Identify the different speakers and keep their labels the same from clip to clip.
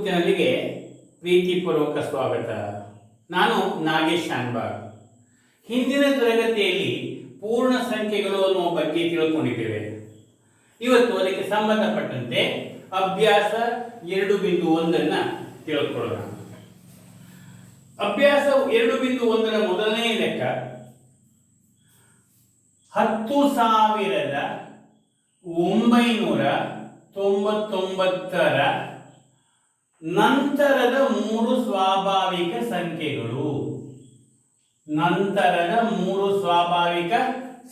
Speaker 1: ಚಾನಲ್ಗೆ ಪ್ರೀತಿಪೂರ್ವಕ ಸ್ವಾಗತ. ನಾನು ನಾಗೇಶ್ ಶಾನ್ಬಾಗ್. ಹಿಂದಿನ ತರಗತಿಯಲ್ಲಿ ಪೂರ್ಣ ಸಂಖ್ಯೆಗಳು ಅನ್ನುವ ಬಗ್ಗೆ ತಿಳ್ಕೊಂಡಿದ್ದೇವೆ. ಇವತ್ತು ಅದಕ್ಕೆ ಸಂಬಂಧಪಟ್ಟಂತೆ ಅಭ್ಯಾಸ 2.1 ತಿಳ್ಕೊಳ್ಳೋಣ. ಅಭ್ಯಾಸ 2.1 ಮೊದಲನೇ ಲೆಕ್ಕ 10,999 ನಂತರದ 3 ಸ್ವಾಭಾವಿಕ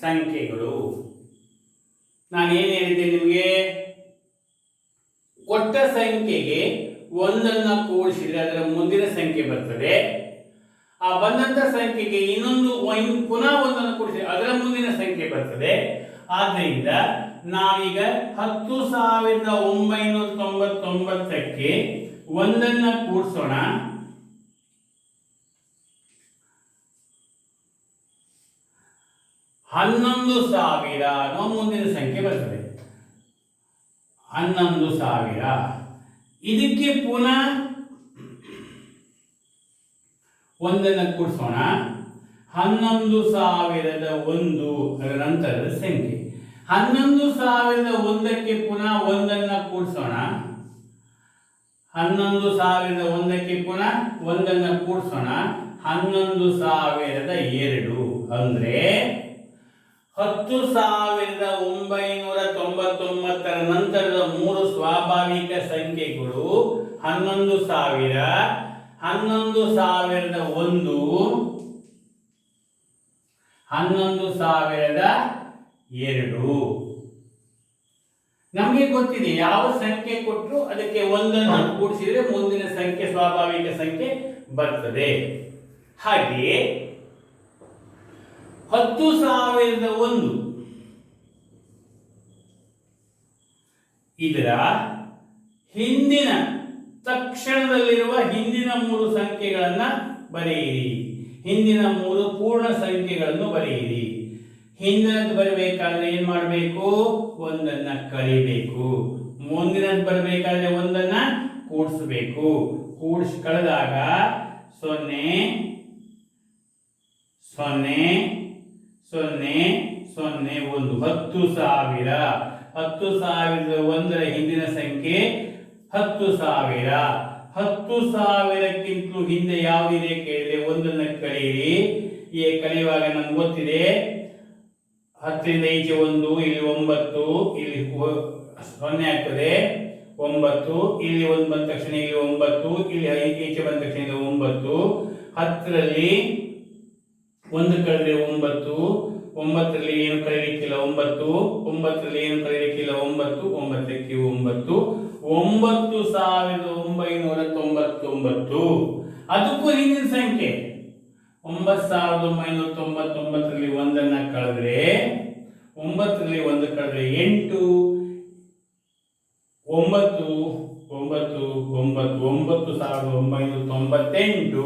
Speaker 1: ಸಂಖ್ಯೆಗಳು. ನಾನು ಏನು ಹೇಳಿದ್ದೆ ನಿಮಗೆ? ಕೊಟ್ಟ ಸಂಖ್ಯೆಗೆ ಒಂದನ್ನು ಕೂಡಿಸಿದ್ರೆ ಅದರ ಮುಂದಿನ ಸಂಖ್ಯೆ ಬರ್ತದೆ. ಆ ಬಂದಂತ ಸಂಖ್ಯೆಗೆ ಪುನಃ ಒಂದನ್ನು ಕೂಡಿಸಿದ್ರೆ ಅದರ ಮುಂದಿನ ಸಂಖ್ಯೆ ಬರ್ತದೆ. ಆದ್ದರಿಂದ ನಾವೀಗ 10,999ಕ್ಕೆ ಒಂದನ್ನು ಕೂಡಿಸೋಣ. 11,000 ಅನ್ನೋ ಮುಂದಿನ ಸಂಖ್ಯೆ ಬರ್ತದೆ. 11,000 ಇದಕ್ಕೆ ಪುನಃ ಒಂದನ್ನು ಕೂಡಿಸೋಣ. 11,001 ಅದರ ನಂತರದ ಸಂಖ್ಯೆ. 11,001ಕ್ಕೆ ಪುನಃ ಒಂದನ್ನು ಕೂಡಿಸೋಣ. 11,001ಕ್ಕೆ ಪುನಃ ಒಂದನ್ನು ಕೂಡಿಸೋಣ. 11,002 ಅಂದ್ರೆ 10,999 ನಂತರದ 3 ಸ್ವಾಭಾವಿಕ ಸಂಖ್ಯೆಗಳು 11,000, 11,001, 11,002. ನಮಗೆ ಗೊತ್ತಿದೆ ಯಾವ ಸಂಖ್ಯೆ ಕೊಟ್ಟರು ಅದಕ್ಕೆ ಒಂದನ್ನು ಕೂಡಿಸಿದ್ರೆ ಮುಂದಿನ ಸಂಖ್ಯೆ ಸ್ವಾಭಾವಿಕ ಸಂಖ್ಯೆ ಬರ್ತದೆ. ಹಾಗೆಯೇ 10,001 ಇದರ ಹಿಂದಿನ ತಕ್ಷಣದಲ್ಲಿರುವ ಹಿಂದಿನ 3 ಸಂಖ್ಯೆಗಳನ್ನು ಬರೆಯಿರಿ. ಹಿಂದಿನ 3 ಪೂರ್ಣ ಸಂಖ್ಯೆಗಳನ್ನು ಬರೆಯಿರಿ. ಹಿಂದಿನದ್ದು ಬರಬೇಕಾದ್ರೆ ಏನ್ ಮಾಡಬೇಕು? ಒಂದನ್ನು ಕಳಿಬೇಕು. ಮುಂದಿನದ್ದು ಬರಬೇಕಾದ್ರೆ ಒಂದನ್ನು ಕೂಡಿಸಬೇಕು. ಕೂಡಿಸಿ ಕಳೆದಾಗ 0 0 0 0 1. 10,000. 10,001 ಹಿಂದಿನ ಸಂಖ್ಯೆ 10,000. 10,000ಕ್ಕಿಂತಲೂ ಹಿಂದೆ ಯಾವುದಿದೆ ಕೇಳಿದ್ರೆ ಒಂದನ್ನು ಕಳೆಯಿರಿ. ಈ ಕಳೆಯುವಾಗ ನಮ್ಗೆ ಗೊತ್ತಿದೆ 10ರಿಂದ ಈಚೆ 1, ಇಲ್ಲಿ 9, ಇಲ್ಲಿ 0 ಆಗ್ತದೆ 9, ಇಲ್ಲಿ 1 ಬಂದ ತಕ್ಷಣ ಇಲ್ಲಿ 9, ಇಲ್ಲಿ ಈಚೆ ಬಂದ ತಕ್ಷಣ ಇಲ್ಲಿ 9. 10ರಲ್ಲಿ 1 ಕಳೆದ್ರೆ 9, 9ರಲ್ಲಿ ಏನು ಕಳೆಯಲಿಕ್ಕಿಲ್ಲ 9, 9ರಲ್ಲಿ ಏನು ಕಳೆಯಲಿಕ್ಕಿಲ್ಲ 9, 9ಕ್ಕೆ 9. 9,999. ಅದಕ್ಕೂ ಹಿಂದಿನ ಸಂಖ್ಯೆ 9,999ರಲ್ಲಿ ಒಂದನ್ನ ಕಳೆದ್ರೆ 9ರಲ್ಲಿ 1 ಕಳೆದ್ರೆ 8, 9 9 9 9,998.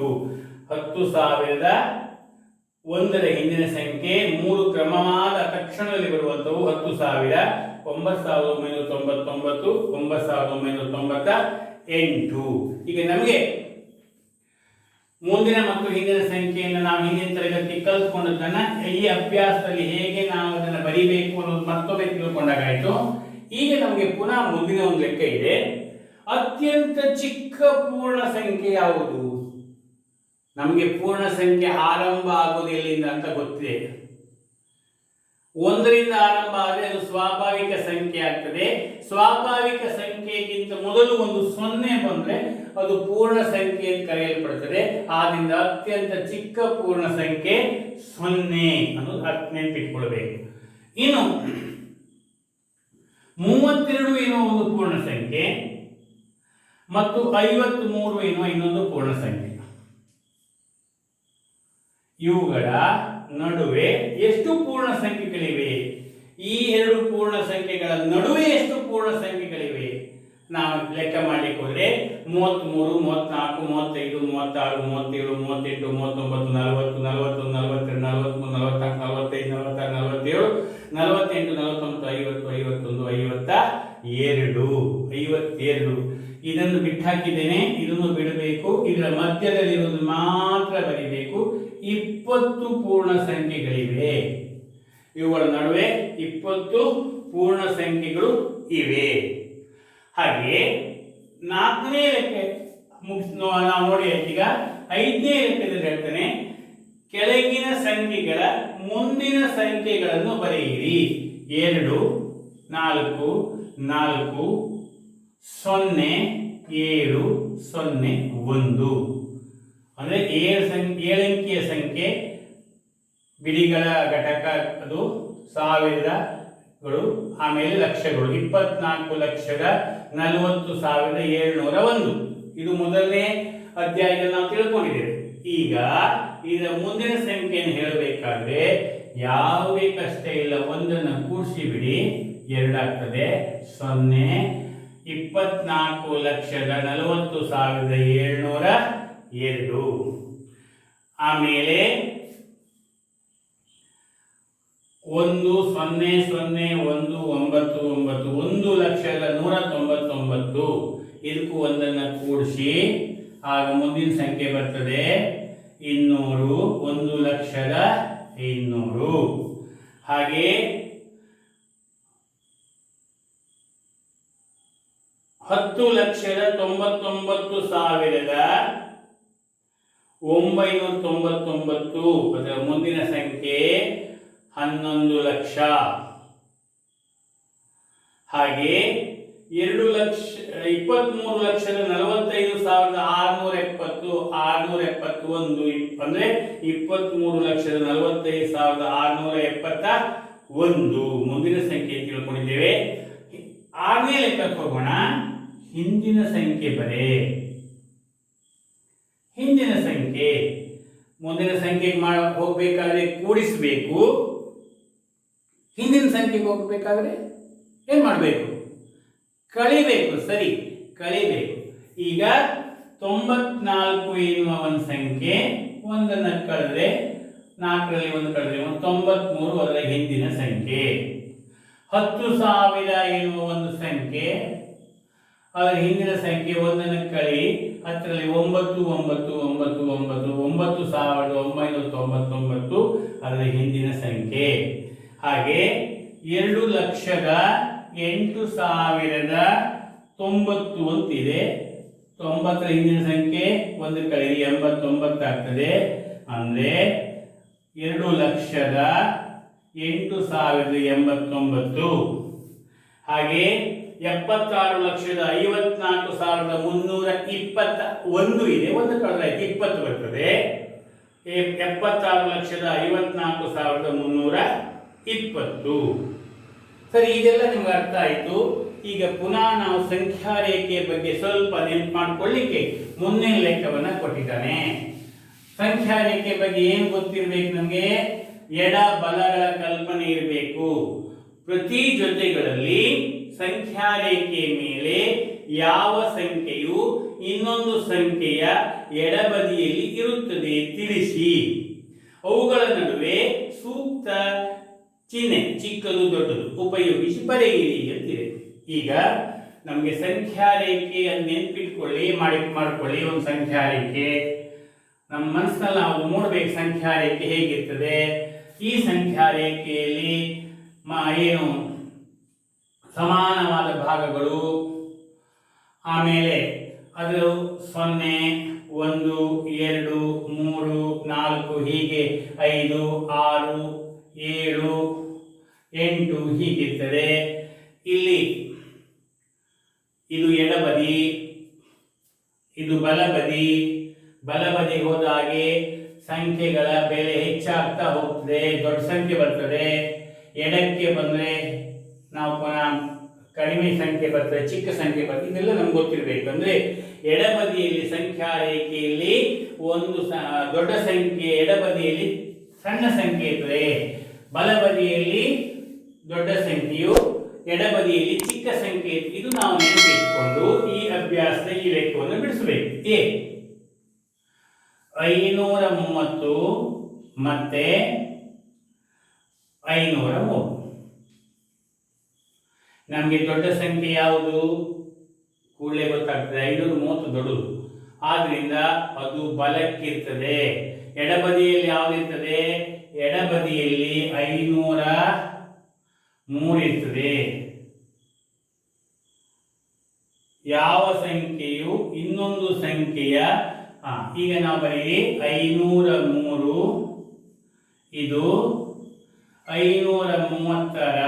Speaker 1: 10,001 ಹಿಂದಿನ ಸಂಖ್ಯೆ 3 ಕ್ರಮವಾದ ತಕ್ಷಣದಲ್ಲಿ ಬರುವಂತವು 10,000, 9,999, 9,998. ಈಗ ನಮಗೆ ಮುಂದಿನ ಮತ್ತು ಹಿಂದಿನ ಸಂಖ್ಯೆಯನ್ನು ನಾವು ಹಿಂದಿನ ತರಗತಿ ಕಲಿತುಕೊಂಡದನ್ನ ಈ ಅಭ್ಯಾಸದಲ್ಲಿ ಹೇಗೆ ನಾವು ಅದನ್ನು ಬರೀಬೇಕು ಅನ್ನೋದು ಮತ್ತೊಮ್ಮೆ ತಿಳ್ಕೊಂಡಾಗಾಯ್ತು. ಈಗ ನಮಗೆ ಪುನಃ ಮುಂದಿನ ಒಂದು ಲೆಕ್ಕ ಇದೆ. ಅತ್ಯಂತ ಚಿಕ್ಕ ಪೂರ್ಣ ಸಂಖ್ಯೆ ಯಾವುದು? ನಮಗೆ ಪೂರ್ಣ ಸಂಖ್ಯೆ ಆರಂಭ ಆಗುವುದು ಎಲ್ಲಿಂದ ಅಂತ ಗೊತ್ತಿದೆ. 1ರಿಂದ ಆರಂಭ ಆದರೆ ಅದು ಸ್ವಾಭಾವಿಕ ಸಂಖ್ಯೆ ಆಗ್ತದೆ. ಸ್ವಾಭಾವಿಕ ಸಂಖ್ಯೆಗಿಂತ ಮೊದಲು ಒಂದು 0 ಬಂದ್ರೆ ಅದು ಪೂರ್ಣ ಸಂಖ್ಯೆ ಅಂತ ಕರೆಯಲ್ಪಡುತ್ತದೆ. ಆದ್ದರಿಂದ ಅತ್ಯಂತ ಚಿಕ್ಕ ಪೂರ್ಣ ಸಂಖ್ಯೆ 0 ಅನ್ನೋದು ನೆನಪಿಟ್ಕೊಳ್ಬೇಕು. ಇನ್ನು 32 ಎನ್ನುವ ಒಂದು ಪೂರ್ಣ ಸಂಖ್ಯೆ ಮತ್ತು 53 ಎನ್ನುವ ಇನ್ನೊಂದು ಪೂರ್ಣ ಸಂಖ್ಯೆ. ಇವುಗಳ ನಡುವೆ ಎಷ್ಟು ಪೂರ್ಣ ಸಂಖ್ಯೆಗಳಿವೆ? ಈ 2 ಪೂರ್ಣ ಸಂಖ್ಯೆಗಳ ನಡುವೆ ಎಷ್ಟು ಪೂರ್ಣ ಸಂಖ್ಯೆಗಳಿವೆ ನಾವು ಲೆಕ್ಕ ಮಾಡಲಿಕ್ಕೆ ಹೋದ್ರೆ 33, 34, 35, 36, 37, 38, 39, 40, 41, 42, 43, 44, 45, 46, 47, 48, 49, 50, 51, 52. ಇದನ್ನು ಬಿಟ್ಟಾಕಿದ್ದೇನೆ, ಇದನ್ನು ಬಿಡಬೇಕು. ಇದರ ಮಧ್ಯದಲ್ಲಿರುವುದು ಮಾತ್ರ ಬರಿಬೇಕು. 20 ಪೂರ್ಣ ಸಂಖ್ಯೆಗಳಿವೆ. ಇವುಗಳ ನಡುವೆ 20 ಪೂರ್ಣ ಸಂಖ್ಯೆಗಳು ಇವೆ. ಹಾಗೆ 4ನೇ ಲೆಕ್ಕ ನಾವು ನೋಡಿ. ಈಗ 5ನೇ ಲೆಕ್ಕದಲ್ಲಿ ಹೇಳ್ತಾನೆ, ಕೆಳಗಿನ ಸಂಖ್ಯೆಗಳ ಮುಂದಿನ ಸಂಖ್ಯೆಗಳನ್ನು ಬರೆಯಿರಿ. 2, 4, 4, 0, 7, 0, 1. ಅಂದರೆ 7 ಅಂಕಿಯ ಸಂಖ್ಯೆ, ಬಿಡಿಗಳ ಘಟಕ ಅದು ಸಾವಿರಗಳು, ಆಮೇಲೆ ಲಕ್ಷಗಳು. 24,40,701. ಇದು ಮೊದಲನೇ ಅಧ್ಯಾಯದಲ್ಲಿ ನಾವು ತಿಳ್ಕೊಂಡಿದ್ದೇವೆ. ಈಗ ಇದರ ಮುಂದಿನ ಸಂಖ್ಯೆಯನ್ನು ಹೇಳಬೇಕಾದ್ರೆ ಯಾವುದೇ ಕಷ್ಟ ಇಲ್ಲ, ಒಂದನ್ನು ಕೂಡಿಸಿ ಬಿಡಿ, 2 ಆಗ್ತದೆ. 0, 24,40,702. ಆಮೇಲೆ 1, 0, 0, 1, 9, 9, 1,199. ಇದಕ್ಕೂ ಒಂದನ್ನು ಕೂಡಿಸಿ ಆಗ ಮುಂದಿನ ಸಂಖ್ಯೆ ಬರ್ತದೆ 200, 1,200,000. ಹಾಗೆ 10,99,999. ಅದರ ಮುಂದಿನ ಸಂಖ್ಯೆ 11,00,000. ಹಾಗೆ 23,45,671. ಅಂದ್ರೆ 23,45,671 ಮುಂದಿನ ಸಂಖ್ಯೆ ತಿಳ್ಕೊಂಡಿದ್ದೇವೆ. 6ನೇ ಲೆಕ್ಕಕ್ಕೆ ಹೋಗೋಣ. ಹಿಂದಿನ ಸಂಖ್ಯೆ ಬರೆ. ಹಿಂದಿನ ಸಂಖ್ಯೆ ಮುಂದಿನ ಸಂಖ್ಯೆಗೆ ಹೋಗ್ಬೇಕಾದ್ರೆ ಕೂಡಿಸಬೇಕು. ಹಿಂದಿನ ಸಂಖ್ಯೆಗೆ ಹೋಗ್ಬೇಕಾದ್ರೆ ಏನ್ ಮಾಡಬೇಕು? ಕಳಿಬೇಕು. ಸರಿ, ಕಳಿಬೇಕು. ಈಗ 94 ಎನ್ನುವ ಒಂದು ಸಂಖ್ಯೆ, ಒಂದನ್ನು ಕಳೆದ್ರೆ 4ರಲ್ಲಿ 1 ಕಳೆದ್ರೆ 93 ಅದರ ಹಿಂದಿನ ಸಂಖ್ಯೆ. 10,000 ಎನ್ನುವ ಒಂದು ಸಂಖ್ಯೆ, ಅದರ ಹಿಂದಿನ ಸಂಖ್ಯೆ, ಒಂದನ್ನು ಕಳಿ 10ರಲ್ಲಿ 9,999 9,999 ಅದರ ಹಿಂದಿನ ಸಂಖ್ಯೆ. ಹಾಗೆ 2,08,090 ಅಂತಿದೆ. 90ರ ಹಿಂದಿನ ಸಂಖ್ಯೆ 1 ಕಳೆಯಿರಿ 89 ಆಗ್ತದೆ. ಅಂದರೆ 2,08,089. ಹಾಗೆ 76,54,321 ಇದೆ. 1 ಕಳೆದ್ರೆ 20 ಬರ್ತದೆ. 76,54,320. ಸರಿ, ಇದೆಲ್ಲ ನಿಮ್ಗೆ ಅರ್ಥ ಆಯಿತು. ಈಗ ಪುನಃ ನಾವು ಸಂಖ್ಯಾ ರೇಖೆಯ ಬಗ್ಗೆ ಸ್ವಲ್ಪ ನೆನಪು ಮಾಡಿಕೊಳ್ಳಿಕ್ಕೆ ಮುಂದಿನ ಲೆಕ್ಕವನ್ನು ಕೊಟ್ಟಿದ್ದಾನೆ. ಸಂಖ್ಯಾ ರೇಖೆ ಬಗ್ಗೆ ಏನು ಗೊತ್ತಿರಬೇಕು ನಮಗೆ? ಎಡ ಬಲಗಳ ಕಲ್ಪನೆ ಇರಬೇಕು. ಪ್ರತಿ ಜೊತೆಗಳಲ್ಲಿ ಸಂಖ್ಯಾ ರೇಖೆಯ ಮೇಲೆ ಯಾವ ಸಂಖ್ಯೆಯು ಇನ್ನೊಂದು ಸಂಖ್ಯೆಯ ಎಡಬದಿಯಲ್ಲಿ ಇರುತ್ತದೆ ತಿಳಿಸಿ. ಅವುಗಳ ನಡುವೆ ಸೂಕ್ತ ಚಿಹ್ನೆ, ಚಿಕ್ಕದು ದೊಡ್ಡದು, ಉಪಯೋಗಿಸಿ ಬರೆಯಿರಿ ಅಂತಿದೆ. ಈಗ ನಮಗೆ ಸಂಖ್ಯಾ ರೇಖೆಯನ್ನು ನೆನಪಿಟ್ಕೊಳ್ಳಿ, ಮಾಡ್ಕೊಳ್ಳಿ. ಒಂದು ಸಂಖ್ಯಾ ರೇಖೆ ನಮ್ಮ ಮನಸ್ಸಿನಲ್ಲಿ ನಾವು ನೋಡಬೇಕು. ಸಂಖ್ಯಾ ರೇಖೆ ಹೇಗಿರ್ತದೆ? ಈ ಸಂಖ್ಯಾ ರೇಖೆಯಲ್ಲಿ ಏನು ಸಮಾನವಾದ ಭಾಗಗಳು, ಆಮೇಲೆ ಅದು 0, 1, 2, 3, 4 ಹೀಗೆ 5, 6, 7, 8 ಹೀಗಿರ್ತದೆ. ಇಲ್ಲಿ ಇದು ಎಡಬದಿ, ಇದು ಬಲಬದಿ. ಬಲಬದಿ ಹೋದ ಹಾಗೆ ಸಂಖ್ಯೆಗಳ ಬೆಲೆ ಹೆಚ್ಚಾಗ್ತಾ ಹೋಗ್ತದೆ, ದೊಡ್ಡ ಸಂಖ್ಯೆ ಬರ್ತದೆ. ಎಡಕ್ಕೆ ಬಂದರೆ ನಾವು ಪುನಃ ಕಡಿಮೆ ಸಂಖ್ಯೆ ಬರ್ತದೆ, ಚಿಕ್ಕ ಸಂಖ್ಯೆ ಬರ್ತದೆ. ಇದೆಲ್ಲ ನಮ್ಗೆ ಗೊತ್ತಿರಬೇಕು. ಅಂದರೆ ಎಡಬದಿಯಲ್ಲಿ ಸಂಖ್ಯಾ ರೇಖೆಯಲ್ಲಿ ಒಂದು ದೊಡ್ಡ ಸಂಖ್ಯೆ ಎಡಬದಿಯಲ್ಲಿ ಸಣ್ಣ ಸಂಖ್ಯೆ ಇರ್ತದೆ. ಬಲಬದಿಯಲ್ಲಿ ದೊಡ್ಡ ಸಂಖ್ಯೆಯು ಎಡಬದಿಯಲ್ಲಿ ಚಿಕ್ಕ ಸಂಖ್ಯೆ ಇರ್ತದೆ. ಇದು ನಾವು ನೆನಪಿಸಿಕೊಂಡು ಈ ಅಭ್ಯಾಸದ ಈ ಲೆಕ್ಕವನ್ನು ಬಿಡಿಸಬೇಕು. 530 ಮತ್ತೆ 503. ನಮಗೆ ದೊಡ್ಡ ಸಂಖ್ಯೆ ಯಾವುದು ಕೂಡಲೇ ಗೊತ್ತಾಗ್ತದೆ. 530 ದೊಡ್ಡದು, ಆದ್ರಿಂದ ಅದು ಬಲಕ್ಕಿರ್ತದೆ. ಎಡಬದಿಯಲ್ಲಿ ಯಾವುದಿರ್ತದೆ? ಎಡಬದಿಯಲ್ಲಿ 503 ಇರ್ತದೆ. ಯಾವ ಸಂಖ್ಯೆಯು ಇನ್ನೊಂದು ಸಂಖ್ಯೆಯ ಈಗ ನಾವು ಬರೀ 503 ಇದು 530ರ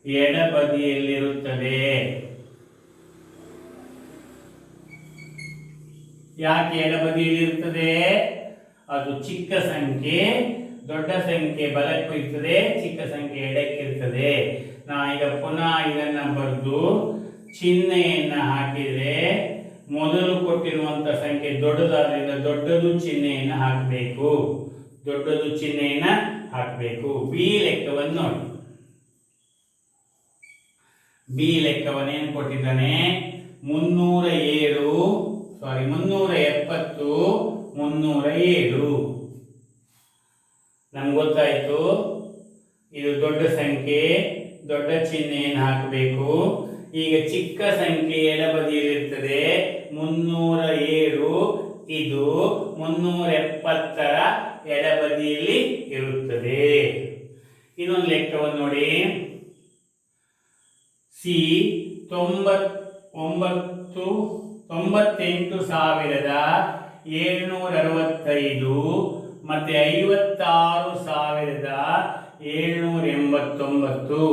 Speaker 1: ಎಡಬದಿಯಲ್ಲಿರುತ್ತದೆ. ಯಾಕೆ ಎಡಬದಿಯಲ್ಲಿರುತ್ತದೆ? ಅದು ಚಿಕ್ಕ ಸಂಖ್ಯೆ, ದೊಡ್ಡ ಸಂಖ್ಯೆ ಬಲಕ್ಕೂ ಇರ್ತದೆ, ಚಿಕ್ಕ ಸಂಖ್ಯೆ ಎಡಕ್ಕಿರ್ತದೆ. ಈಗ ಪುನಃ ಇದನ್ನ ಬರೆದು ಚಿಹ್ನೆಯನ್ನ ಹಾಕಿದ್ರೆ ಮೊದಲು ಕೊಟ್ಟಿರುವಂತ ಸಂಖ್ಯೆ ದೊಡ್ಡದಾದ್ರಿಂದ ದೊಡ್ಡದು ಚಿಹ್ನೆಯನ್ನು ಹಾಕಬೇಕು. ದೊಡ್ಡದು ಚಿಹ್ನೆಯನ್ನ ಹಾಕಬೇಕು. ಬಿ ಲೆಕ್ಕವನ್ನು ನೋಡಿ. ಬಿ ಲೆಕ್ಕವನ್ನೇನು ಕೊಟ್ಟಿದ್ದಾನೆ? 370 307. ನಮ್ಗೆ ಗೊತ್ತಾಯ್ತು ಇದು ದೊಡ್ಡ ಸಂಖ್ಯೆ, ದೊಡ್ಡ ಚಿಹ್ನೆಯನ್ನು ಹಾಕಬೇಕು. ಈಗ ಚಿಕ್ಕ ಸಂಖ್ಯೆ ಎಡಬದಿಯಲ್ಲಿರ್ತದೆ 307, ಇದು 370ರ ಎಡಬದಿಯಲ್ಲಿ ಇರುತ್ತದೆ. ಇನ್ನೊಂದು ಲೆಕ್ಕವನ್ನು ನೋಡಿ. ಸಿ 98,765 ಮತ್ತೆ 56,789.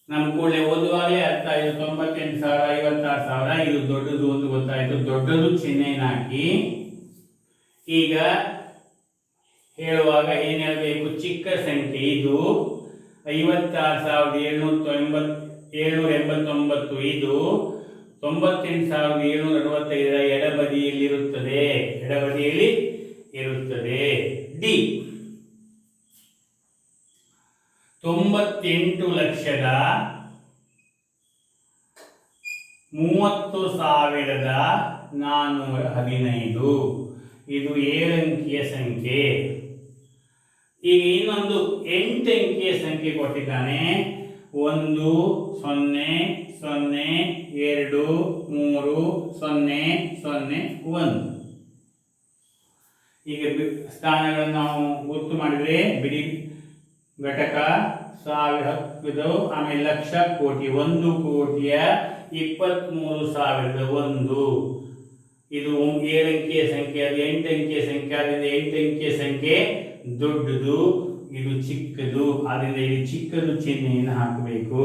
Speaker 1: ನಮ್ಮ ಕೂಡಲೇ ಓದುವಾಗಲೇ ಅರ್ಥ ಆಯಿತು. 98,000 56,000 ಇದು ದೊಡ್ಡದು ಅಂತ ಗೊತ್ತಾಯಿತು. ದೊಡ್ಡದು ಚಿಹ್ನೆಯನ್ನು ಹಾಕಿ ಈಗ ಹೇಳುವಾಗ ಏನು ಹೇಳಬೇಕು? ಚಿಕ್ಕ ಸಂಖ್ಯೆ ಇದು 56,789, ಇದು 98,765ರ ಎಡಬದಿಯಲ್ಲಿರುತ್ತದೆ. ಎಡಬದಿಯಲ್ಲಿ ಇರುತ್ತದೆ. ಡಿ 98,30,415. ಇದು 7 ಅಂಕಿಯ ಸಂಖ್ಯೆ. ಈಗ ಇನ್ನೊಂದು 8 ಅಂಕಿಯ ಸಂಖ್ಯೆ ಕೊಟ್ಟಿದ್ದಾನೆ. 1 0 0 2 3 0 0 1. ಈಗ ಸ್ಥಾನಗಳನ್ನು ನಾವು ಗುರುತು ಮಾಡಿದ್ರೆ ಬಿಡಿ ಘಟಕ 1000, ಆಮೇಲೆ ಲಕ್ಷ, ಕೋಟಿ. 1,23,001. ಇದು 7 ಅಂಕಿಯ ಸಂಖ್ಯೆ, ಅದು 8 ಅಂಕಿಯ ಸಂಖ್ಯೆ. ಅದರಿಂದ 8 ಅಂಕಿಯ ಸಂಖ್ಯೆ ದೊಡ್ಡದು, ಇದು ಚಿಕ್ಕದು. ಆದ್ದರಿಂದ ಇಲ್ಲಿ ಚಿಕ್ಕದು ಚಿಹ್ನೆಯನ್ನು ಹಾಕಬೇಕು.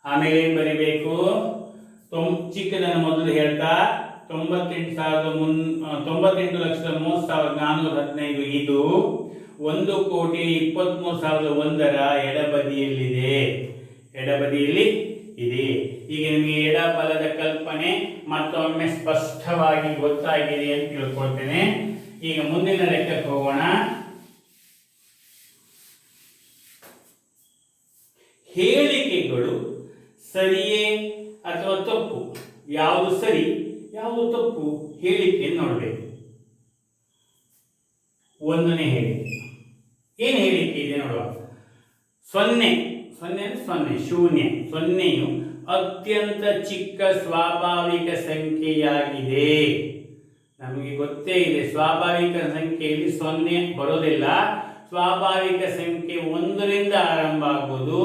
Speaker 1: ಆಮೇಲೆ ಏನು ಬರೀಬೇಕು? ಚಿಕ್ಕದನ್ನು ಮೊದಲು ಹೇಳ್ತಾ 98,30,415 ಇದು 1,23,001ರ ಎಡಬದಿಯಲ್ಲಿದೆ. ಎಡಬದಿಯಲ್ಲಿ ಇದೆ. ಈಗ ನಿಮಗೆ ಎಡಬಲದ ಕಲ್ಪನೆ ಮತ್ತೊಮ್ಮೆ ಸ್ಪಷ್ಟವಾಗಿ ಗೊತ್ತಾಗಿದೆ ಅಂತ ತಿಳ್ಕೊಳ್ತೇನೆ. ಈಗ ಮುಂದಿನ ಲೆಕ್ಕಕ್ಕೆ ಹೋಗೋಣ. ಹೇಳಿಕೆಗಳು ಸರಿಯೇ ಅಥವಾ ತಪ್ಪು? ಯಾವುದು ಸರಿ, ಯಾವುದು ತಪ್ಪು? ಹೇಳಿಕೆ ನೋಡಬೇಕು. 1ನೇ ಹೇಳಿಕೆ ಏನು ಹೇಳಿಕೆ ಇದೆ ನೋಡುವ. 0 ಶೂನ್ಯ. 0ಯು ಅತ್ಯಂತ ಚಿಕ್ಕ ಸ್ವಾಭಾವಿಕ ಸಂಖ್ಯೆಯಾಗಿದೆ. ನಮಗೆ ಗೊತ್ತೇ ಇದೆ, ಸ್ವಾಭಾವಿಕ ಸಂಖ್ಯೆಯಲ್ಲಿ 0 ಬರೋದಿಲ್ಲ. ಸ್ವಾಭಾವಿಕ ಸಂಖ್ಯೆ 1ರಿಂದ ಆರಂಭ ಆಗುವುದು.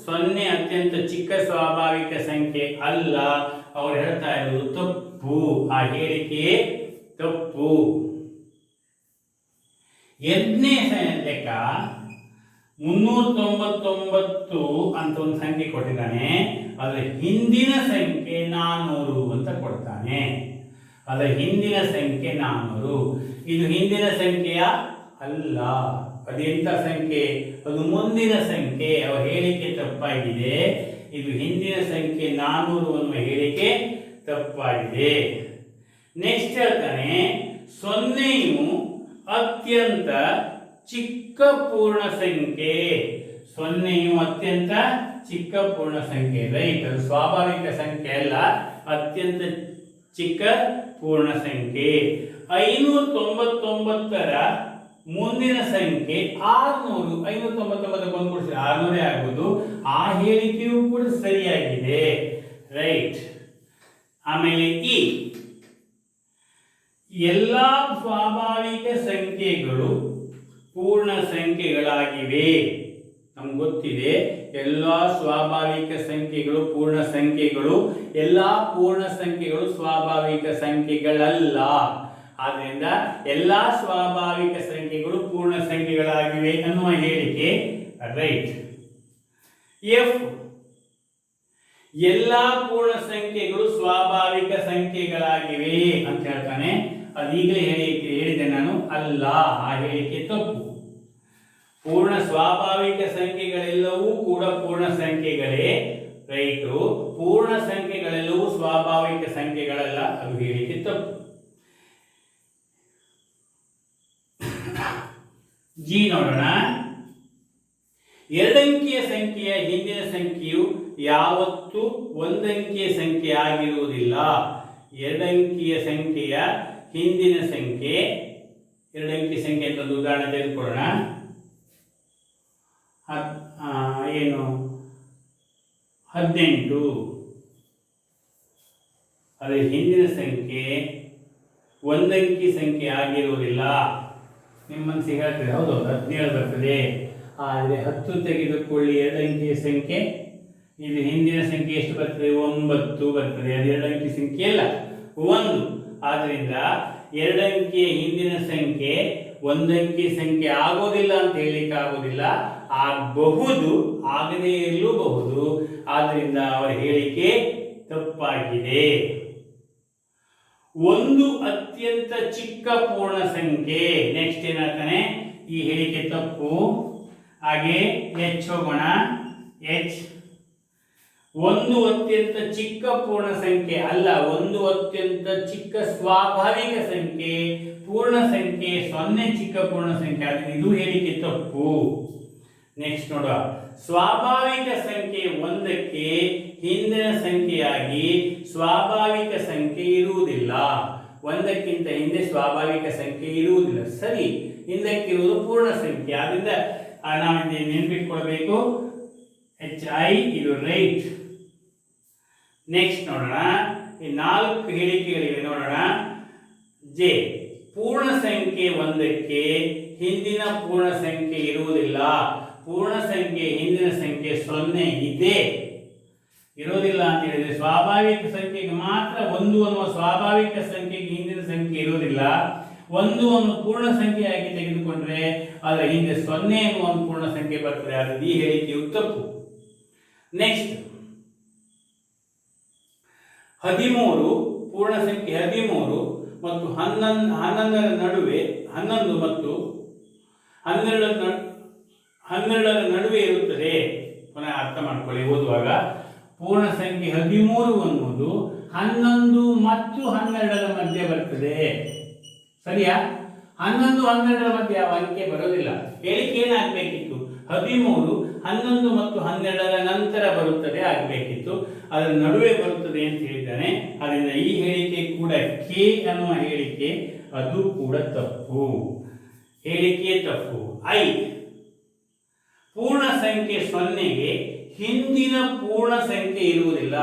Speaker 1: 0 ಅತ್ಯಂತ ಚಿಕ್ಕ ಸ್ವಾಭಾವಿಕ ಸಂಖ್ಯೆ ಅಲ್ಲ. ಅವರು ಹೇಳ್ತಾ ಇರೋದು ತಪ್ಪು. ಆ ಹೇಳಿಕೆ ತಪ್ಪು. 8ನೇ ಲೆಕ್ಕ 399 ಅಂತ ಒಂದು ಸಂಖ್ಯೆ ಕೊಟ್ಟಿದ್ದಾನೆ. ಅದರ ಹಿಂದಿನ ಸಂಖ್ಯೆ 400 ಅಂತ ಕೊಡ್ತಾನೆ. ಅದರ ಹಿಂದಿನ ಸಂಖ್ಯೆ 400. ಇದು ಹಿಂದಿನ ಸಂಖ್ಯೆಯ ಅಲ್ಲ. ಅದೆಂಥ ಸಂಖ್ಯೆ? ಅದು ಮುಂದಿನ ಸಂಖ್ಯೆ. ಅವರ ಹೇಳಿಕೆ ತಪ್ಪಾಗಿದೆ. ಇದು ಹಿಂದಿನ ಸಂಖ್ಯೆ 400 ಅನ್ನುವ ಹೇಳಿಕೆ ತಪ್ಪಾಗಿದೆ. ನೆಕ್ಸ್ಟ್ ಹೇಳ್ತಾನೆ 0ಯು ಅತ್ಯಂತ ಚಿಕ್ಕ ಪೂರ್ಣ ಸಂಖ್ಯೆ. 0ಯು ಅತ್ಯಂತ ಚಿಕ್ಕ ಪೂರ್ಣ ಸಂಖ್ಯೆ. ರೈಟ್, ಅದು ಸ್ವಾಭಾವಿಕ ಸಂಖ್ಯೆ ಅಲ್ಲ, ಅತ್ಯಂತ ಚಿಕ್ಕ ಪೂರ್ಣ ಸಂಖ್ಯೆ. 599ರ ಮುಂದಿನ ಸಂಖ್ಯೆ 600, 599 ಒಂದು ಕೂಡಿಸಿದ್ರೆ 600 ಆಗುವುದು. ಆ ಹೇಳಿಕೆಯೂ ಕೂಡ ಸರಿಯಾಗಿದೆ, ರೈಟ್. ಆಮೇಲೆ ಈ ಎಲ್ಲಾ ಸ್ವಾಭಾವಿಕ ಸಂಖ್ಯೆಗಳು ಪೂರ್ಣ ಸಂಖ್ಯೆಗಳಾಗಿವೆ. ನಮ್ಗೆ ಗೊತ್ತಿದೆ ಎಲ್ಲಾ ಸ್ವಾಭಾವಿಕ ಸಂಖ್ಯೆಗಳು ಪೂರ್ಣ ಸಂಖ್ಯೆಗಳು, ಎಲ್ಲಾ ಪೂರ್ಣ ಸಂಖ್ಯೆಗಳು ಸ್ವಾಭಾವಿಕ ಸಂಖ್ಯೆಗಳಲ್ಲ. ಆದ್ದರಿಂದ ಎಲ್ಲಾ ಸ್ವಾಭಾವಿಕ ಸಂಖ್ಯೆಗಳು ಪೂರ್ಣ ಸಂಖ್ಯೆಗಳಾಗಿವೆ ಅನ್ನುವ ಹೇಳಿಕೆ ರೈಟ್. ಎಫ್ ಎಲ್ಲಾ ಪೂರ್ಣ ಸಂಖ್ಯೆಗಳು ಸ್ವಾಭಾವಿಕ ಸಂಖ್ಯೆಗಳಾಗಿವೆ ಅಂತ ಹೇಳ್ತಾನೆ. ಅದು ಈಗಲೇ ಹೇಳಿದೆ ನಾನು, ಅಲ್ಲ, ಆ ಹೇಳಿಕೆ ತಪ್ಪು. ಪೂರ್ಣ ಸ್ವಾಭಾವಿಕ ಸಂಖ್ಯೆಗಳೆಲ್ಲವೂ ಕೂಡ ಪೂರ್ಣ ಸಂಖ್ಯೆಗಳೇ, ರೈಟು. ಪೂರ್ಣ ಸಂಖ್ಯೆಗಳೆಲ್ಲವೂ ಸ್ವಾಭಾವಿಕ ಸಂಖ್ಯೆಗಳಲ್ಲ, ಅದು ಹೇಳಿಕೆ ತಪ್ಪು. ಜಿ ನೋಡೋಣ. ಎರಡಂಕಿಯ ಸಂಖ್ಯೆಯ ಹಿಂದಿನ ಸಂಖ್ಯೆಯು ಯಾವತ್ತೂ ಒಂದಂಕಿಯ ಸಂಖ್ಯೆ ಆಗಿರುವುದಿಲ್ಲ. ಎರಡಂಕಿಯ ಸಂಖ್ಯೆಯ ಹಿಂದಿನ ಸಂಖ್ಯೆ, ಎರಡಂಕಿ ಸಂಖ್ಯೆ ಅಂತ ಒಂದು ಉದಾಹರಣೆ ತೆಗೆದುಕೊಳ್ಳೋಣ. ಏನು 18, ಅದರ ಹಿಂದಿನ ಸಂಖ್ಯೆ ಒಂದಂಕಿ ಸಂಖ್ಯೆ ಆಗಿರುವುದಿಲ್ಲ. ನಿಮ್ಮ ಮನಸ್ಸಿಗೆ ಹೇಳ್ತದೆ, ಹೌದು 17 ಬರ್ತದೆ, ಆದರೆ 10 ತೆಗೆದುಕೊಳ್ಳಿ, ಎರಡಂಕಿಯ ಸಂಖ್ಯೆ. ಇದು ಹಿಂದಿನ ಸಂಖ್ಯೆ ಎಷ್ಟು ಬರ್ತದೆ? 9 ಬರ್ತದೆ. ಅದು ಎರಡಂಕಿ ಸಂಖ್ಯೆ ಅಲ್ಲ, 1. ಆದ್ದರಿಂದ ಎರಡಂಕಿಯ ಹಿಂದಿನ ಸಂಖ್ಯೆ ಒಂದಂಕಿ ಸಂಖ್ಯೆ ಆಗೋದಿಲ್ಲ ಅಂತ ಹೇಳಲಿಕ್ಕೆ ಆಗೋದಿಲ್ಲ. ಆಗಬಹುದು, ಆಗದೇ ಇರಲೂಬಹುದು. ಆದ್ದರಿಂದ ಅವರ ಹೇಳಿಕೆ ತಪ್ಪಾಗಿದೆ. ಒಂದು ಅತ್ಯಂತ ಚಿಕ್ಕ ಪೂರ್ಣ ಸಂಖ್ಯೆ. ನೆಕ್ಸ್ಟ್ ಏನಾಗ್ತಾನೆ? ಈ ಹೇಳಿಕೆ ತಪ್ಪು. ಹಾಗೆ ಎಚ್ ಹೋಗೋಣ. ಎಚ್ ಒಂದು ಅತ್ಯಂತ ಚಿಕ್ಕ ಪೂರ್ಣ ಸಂಖ್ಯೆ ಅಲ್ಲ, ಒಂದು ಅತ್ಯಂತ ಚಿಕ್ಕ ಸ್ವಾಭಾವಿಕ ಸಂಖ್ಯೆ. ಪೂರ್ಣ ಸಂಖ್ಯೆ 0 ಚಿಕ್ಕ ಪೂರ್ಣ ಸಂಖ್ಯೆ, ಆದರೆ ಇದು ಹೇಳಿಕೆ ತಪ್ಪು. ನೆಕ್ಸ್ಟ್ ನೋಡುವ. ಸ್ವಾಭಾವಿಕ ಸಂಖ್ಯೆ 1ಕ್ಕೆ ಹಿಂದಿನ ಸಂಖ್ಯೆಯಾಗಿ ಸ್ವಾಭಾವಿಕ ಸಂಖ್ಯೆ ಇರುವುದಿಲ್ಲ. 1ಕ್ಕಿಂತ ಹಿಂದೆ ಸ್ವಾಭಾವಿಕ ಸಂಖ್ಯೆ ಇರುವುದಿಲ್ಲ. ಸರಿ, ಹಿಂದಕ್ಕಿರುವುದು ಪೂರ್ಣ ಸಂಖ್ಯೆ. ಆದ್ದರಿಂದ ನಾವು ನೆನಪಿಟ್ಕೊಳ್ಬೇಕು, HI ಇದು ರೈಟ್. ನೆಕ್ಸ್ಟ್ ನೋಡೋಣ. ಈ 4 ಹೇಳಿಕೆಗಳಿವೆ ನೋಡೋಣ. ಜೆ ಪೂರ್ಣ ಸಂಖ್ಯೆ 1ಕ್ಕೆ ಹಿಂದಿನ ಪೂರ್ಣ ಸಂಖ್ಯೆ ಇರುವುದಿಲ್ಲ. ಪೂರ್ಣ ಸಂಖ್ಯೆ ಹಿಂದಿನ ಸಂಖ್ಯೆ 0 ಇದೆ, ಇರೋದಿಲ್ಲ ಅಂತ ಹೇಳಿದ್ರೆ ಸ್ವಾಭಾವಿಕ ಸಂಖ್ಯೆಗೆ ಮಾತ್ರ 1 ಅನ್ನುವ ಸ್ವಾಭಾವಿಕ ಸಂಖ್ಯೆಗೆ ಹಿಂದಿನ ಸಂಖ್ಯೆ ಇರುವುದಿಲ್ಲ. 1 ಅನ್ನು ಪೂರ್ಣ ಸಂಖ್ಯೆಯಾಗಿ ತೆಗೆದುಕೊಂಡ್ರೆ ಅದರ ಹಿಂದೆ 0 ಎನ್ನುವ ಒಂದು ಪೂರ್ಣ ಸಂಖ್ಯೆ ಬರ್ತದೆ. ಆದರೆ ಈ ಹೇಳಿಕೆಯು ತಪ್ಪು. ನೆಕ್ಸ್ಟ್ 13 ಪೂರ್ಣ ಸಂಖ್ಯೆ 13 ಮತ್ತು 11ರ ನಡುವೆ 11 ಮತ್ತು 12ರ ನಡುವೆ ಇರುತ್ತದೆ. ಪುನಃ ಅರ್ಥ ಮಾಡ್ಕೊಳ್ಳಿ ಓದುವಾಗ. ಪೂರ್ಣ ಸಂಖ್ಯೆ 13 ಅನ್ನುವುದು 11 ಮತ್ತು 12ರ ಮಧ್ಯೆ ಬರ್ತದೆ. ಸರಿಯಾ? 11, 12ರ ಮಧ್ಯೆ ಯಾವ ಅಂಕೆ ಬರೋದಿಲ್ಲ. ಹೇಳಿಕೆ ಏನಾಗಬೇಕಿತ್ತು? 13 11 ಮತ್ತು 12ರ ನಂತರ ಬರುತ್ತದೆ ಆಗಬೇಕಿತ್ತು, ಅದರ ನಡುವೆ ಬರುತ್ತದೆ ಅಂತ ಹೇಳಿದ್ದಾನೆ. ಅದರಿಂದ ಈ ಹೇಳಿಕೆ ಕೂಡ ಕೆ ಅನ್ನುವ ಹೇಳಿಕೆ ಅದು ಕೂಡ ತಪ್ಪು. ಹೇಳಿಕೆ ತಪ್ಪು. ಐ ಪೂರ್ಣ ಸಂಖ್ಯೆ 0ಗೆ ಹಿಂದಿನ ಪೂರ್ಣ ಸಂಖ್ಯೆ ಇರುವುದಿಲ್ಲ.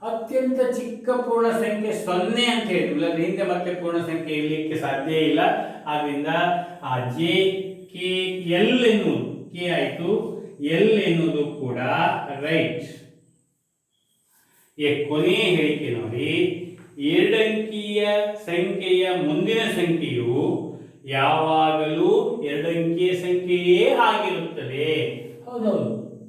Speaker 1: ಅತ್ಯಂತ ಚಿಕ್ಕ ಪೂರ್ಣ ಸಂಖ್ಯೆ 0 ಅಂತ ಹೇಳಿದ್ವಿ, ಅದರ ಹಿಂದೆ ಮತ್ತೆ ಪೂರ್ಣ ಸಂಖ್ಯೆ ಇರಲಿಕ್ಕೆ ಸಾಧ್ಯ ಇಲ್ಲ. ಆದ್ದರಿಂದ ಆ ಜೆ ಕೆ ಎಲ್ ಎನ್ನುವುದು ಕೆ ಆಯಿತು, ಎಲ್ ಎನ್ನುವುದು ಕೂಡ ರೈಟ್. ಕೊನೆಯ ಹೇಳಿಕೆ ನೋಡಿ. ಎರಡಂಕಿಯ ಸಂಖ್ಯೆಯ ಮುಂದಿನ ಸಂಖ್ಯೆಯು ಯಾವಾಗಲೂ ಎರಡಂಕಿಯ ಸಂಖ್ಯೆಯೇ ಆಗಿರುತ್ತದೆ. ಹೌದೌದು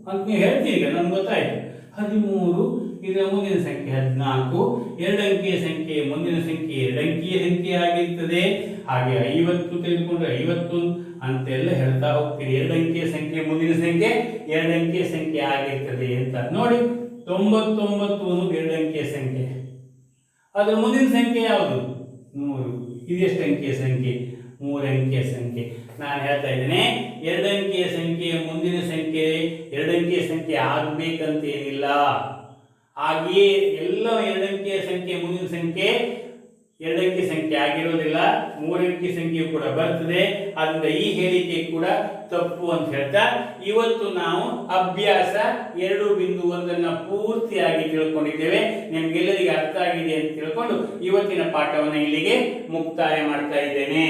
Speaker 1: ಅಂತ ನೀವು ಹೇಳ್ತೀರಿ, ಈಗ ನಮ್ಗೆ ಗೊತ್ತಾಯ್ತು. 13 ಇದರ ಮುಂದಿನ ಸಂಖ್ಯೆ 14, ಎರಡಂಕಿಯ ಸಂಖ್ಯೆ ಮುಂದಿನ ಸಂಖ್ಯೆ ಎರಡಂಕಿಯ ಸಂಖ್ಯೆ ಆಗಿರ್ತದೆ. ಹಾಗೆ 50 ತೆಗೆದುಕೊಂಡ್ರೆ 50 ಅಂತೆಲ್ಲ ಹೇಳ್ತಾ ಹೋಗ್ತೀರಿ. ಎರಡಂಕಿಯ ಸಂಖ್ಯೆ ಮುಂದಿನ ಸಂಖ್ಯೆ ಎರಡಂಕಿಯ ಸಂಖ್ಯೆ ಆಗಿರ್ತದೆ ಅಂತ ನೋಡಿ. 99 ಎರಡಂಕಿಯ ಸಂಖ್ಯೆ, ಅದರ ಮುಂದಿನ ಸಂಖ್ಯೆ ಯಾವುದು? 3. ಇದೆಷ್ಟು ಅಂಕಿಯ ಸಂಖ್ಯೆ? 3 ಅಂಕಿಯ ಸಂಖ್ಯೆ. ನಾನು ಹೇಳ್ತಾ ಇದ್ದೇನೆ, ಎರಡಂಕಿಯ ಸಂಖ್ಯೆಯ ಮುಂದಿನ ಸಂಖ್ಯೆ ಎರಡಂಕಿಯ ಸಂಖ್ಯೆ ಆಗಬೇಕಂತ ಏನಿಲ್ಲ. ಹಾಗೆಯೇ ಎಲ್ಲ ಎರಡಂಕಿಯ ಸಂಖ್ಯೆ ಮುಂದಿನ ಸಂಖ್ಯೆ 2 ಅಂಕಿ ಸಂಖ್ಯೆ ಆಗಿರೋದಿಲ್ಲ, 3 ಅಂಕಿ ಸಂಖ್ಯೆಯು ಕೂಡ ಬರ್ತದೆ. ಆದ್ದರಿಂದ ಈ ಹೇಳಿಕೆ ಕೂಡ ತಪ್ಪು ಅಂತ ಹೇಳ್ತಾ ಇವತ್ತು ನಾವು ಅಭ್ಯಾಸ 2.1 ಪೂರ್ತಿಯಾಗಿ ತಿಳ್ಕೊಂಡಿದ್ದೇವೆ. ನಿಮ್ಗೆಲ್ಲರಿಗೆ ಅರ್ಥ ಆಗಿದೆ ಅಂತ ತಿಳ್ಕೊಂಡು ಇವತ್ತಿನ ಪಾಠವನ್ನು ಇಲ್ಲಿಗೆ ಮುಕ್ತಾಯ ಮಾಡ್ತಾ ಇದ್ದೇನೆ.